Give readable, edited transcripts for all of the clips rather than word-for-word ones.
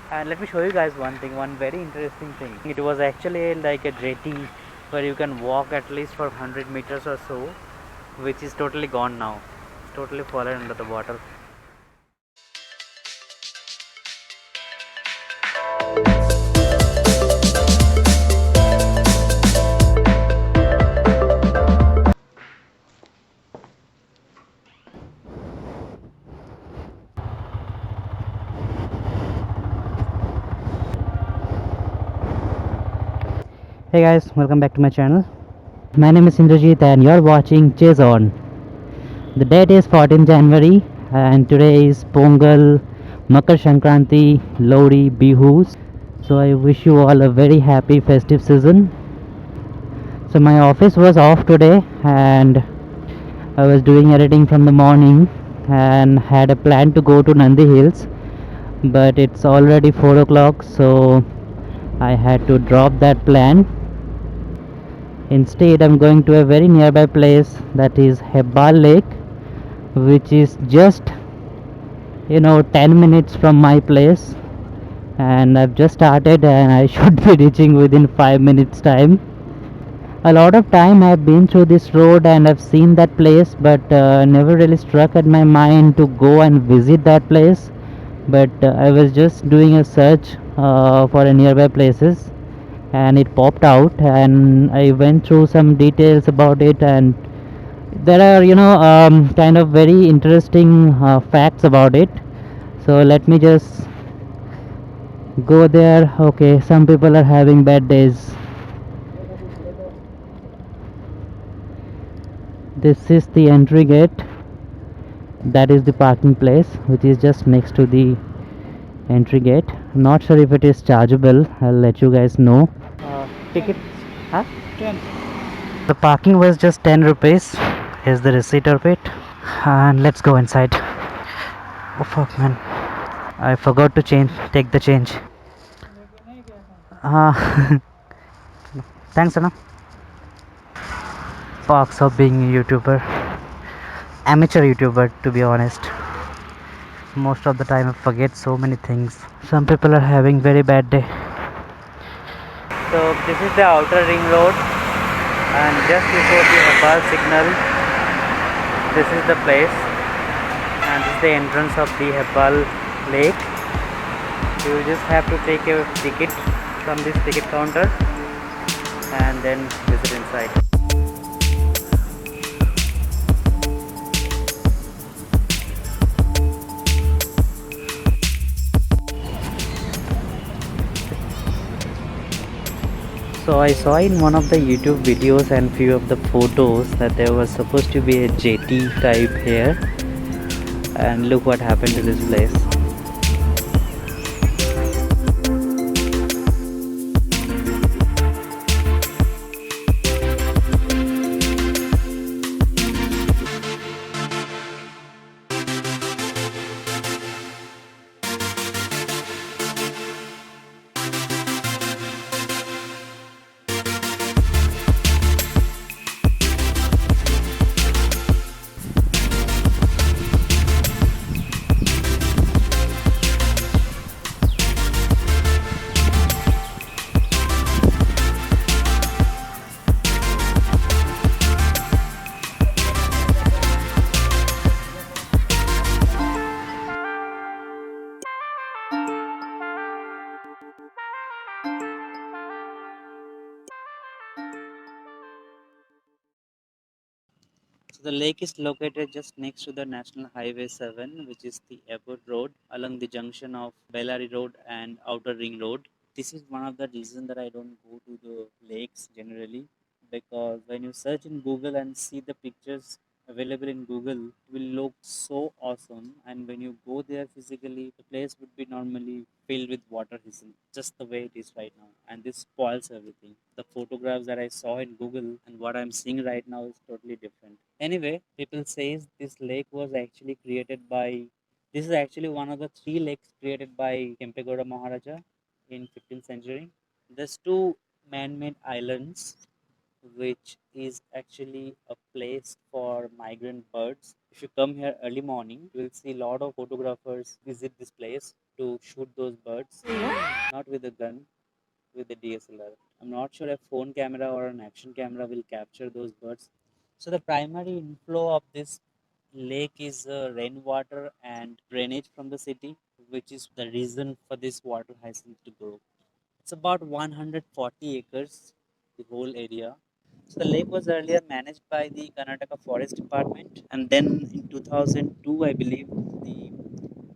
And let me show you guys one thing, one very interesting thing. It was actually like a jetty where you can walk at least for 100 meters or so, which is totally gone now. It's totally fallen under the water. Hey guys, welcome back to my channel. My name is Indrajit and you're watching Chase On. The date is 14 January and today is Pongal, Makar Shankranti, Lodi, Bihu. So I wish you all a very happy festive season. So my office was off today and I was doing editing from the morning and had a plan to go to Nandi Hills, but it's already 4 o'clock, so I had to drop that plan. Instead, I'm going to a very nearby place, that is Hebbal Lake, which is just 10 minutes from my place, and I've just started and I should be reaching within 5 minutes time. A lot of time I've been through this road and I've seen that place, but never really struck at my mind to go and visit that place. But I was just doing a search for a nearby places, and it popped out, and I went through some details about it, and there are kind of very interesting facts about it. So let me just go there. Okay, some people are having bad days. This is the entry gate. That is the parking place, which is just next to the entry gate. I'm not sure if it is chargeable. I'll let you guys know. Ticket, huh? 10. The parking was just 10 rupees. Here's the receipt of it. And let's go inside. Oh fuck, man. I forgot to take the change. Uh, thanks, Anna. Perks of being a YouTuber. Amateur YouTuber, to be honest. Most of the time I forget so many things. Some people are having very bad day. So this is the outer ring road, and just before the Hebbal signal, this is the place, and this is the entrance of the Hebbal lake. You just have to take a ticket from this ticket counter and then visit inside. So I saw in one of the YouTube videos and few of the photos that there was supposed to be a jetty type here, and look what happened to this place. So the lake is located just next to the National Highway 7, which is the airport road, along the junction of Bellary Road and Outer Ring Road. This is one of the reasons that I don't go to the lakes generally, because when you search in Google and see the pictures available in Google, it will look so awesome, and when you go there physically, the place would be normally filled with water hissing, just the way it is right now, and this spoils everything. The photographs that I saw in Google and what I'm seeing right now is totally different. Anyway, people says this lake was actually created by. This is actually one of the three lakes created by Kempegowda Maharaja in 15th century. There's two man-made islands, which is actually a place for migrant birds. If you come here early morning, you will see a lot of photographers visit this place. to shoot those birds, not with a gun, with the DSLR. I'm not sure if phone camera or an action camera will capture those birds. So the primary inflow of this lake is rainwater and drainage from the city, which is the reason for this water hyacinth to grow. It's about 140 acres, the whole area. So the lake was earlier managed by the Karnataka Forest Department, and then in 2002, I believe, the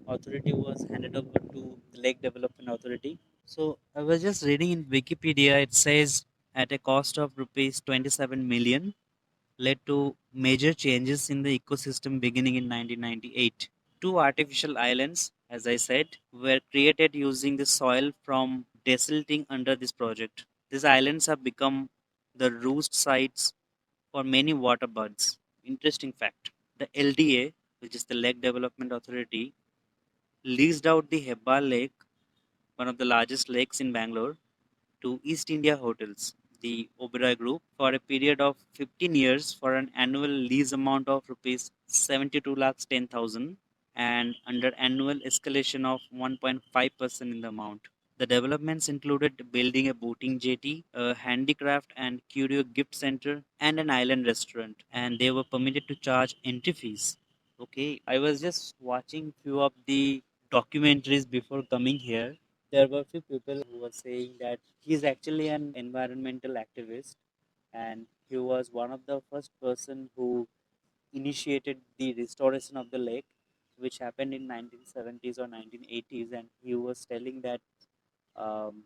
authority was handed over to the Lake Development Authority. So I was just reading in Wikipedia, it says at a cost of rupees 27 million, led to major changes in the ecosystem beginning in 1998. Two artificial islands, as I said, were created using the soil from desilting under this project. These islands have become the roost sites for many water birds. Interesting fact. The LDA, which is the Lake Development Authority, leased out the Hebbal Lake, one of the largest lakes in Bangalore, to East India Hotels, the Oberoi Group, for a period of 15 years for an annual lease amount of rupees 72 lakhs 10,000 and under annual escalation of 1.5% in the amount. The developments included building a boating jetty, a handicraft and curio gift center, and an island restaurant, and they were permitted to charge entry fees. Okay, I was just watching few of the documentaries before coming here. There were few people who were saying that he's actually an environmental activist, and he was one of the first person who initiated the restoration of the lake, which happened in 1970s or 1980s. And he was telling that um,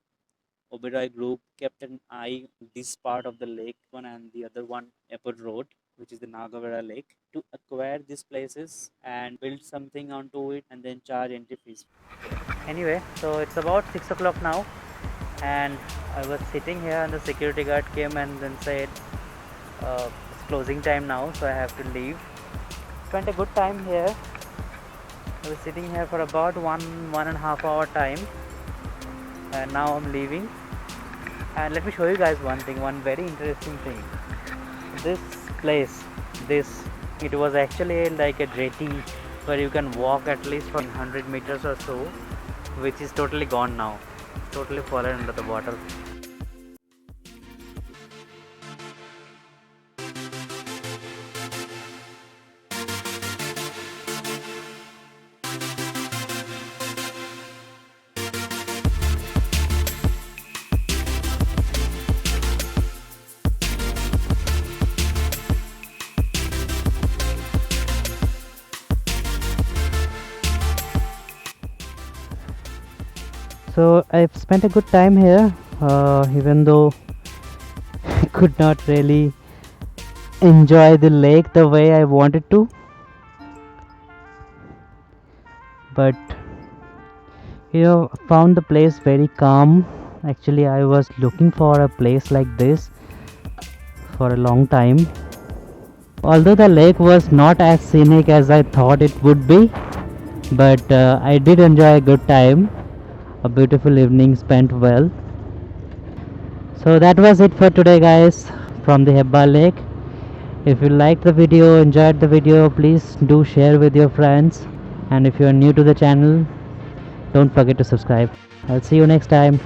Oberoi Group kept an eye on this part of the lake one and the other one Airport Road, which is the Nagavera Lake, to acquire these places and build something onto it and then charge entry fees. Anyway, so it's about 6 o'clock now, and I was sitting here, and the security guard came and then said, it's closing time now, so I have to leave. Spent a good time here. I was sitting here for about one and a half hour time, and now I'm leaving. And let me show you guys one very interesting thing. This place, it was actually like a jetty where you can walk at least for 100 meters or so, which is totally gone now, totally fallen under the water. So I've spent a good time here, even though I could not really enjoy the lake the way I wanted to. But found the place very calm. Actually, I was looking for a place like this for a long time. Although the lake was not as scenic as I thought it would be, but I did enjoy a good time. A beautiful evening spent well. So that was it for today, guys, from the Hebbal Lake. If you liked the video, enjoyed the video, please do share with your friends. And if you are new to the channel, don't forget to subscribe. I'll see you next time.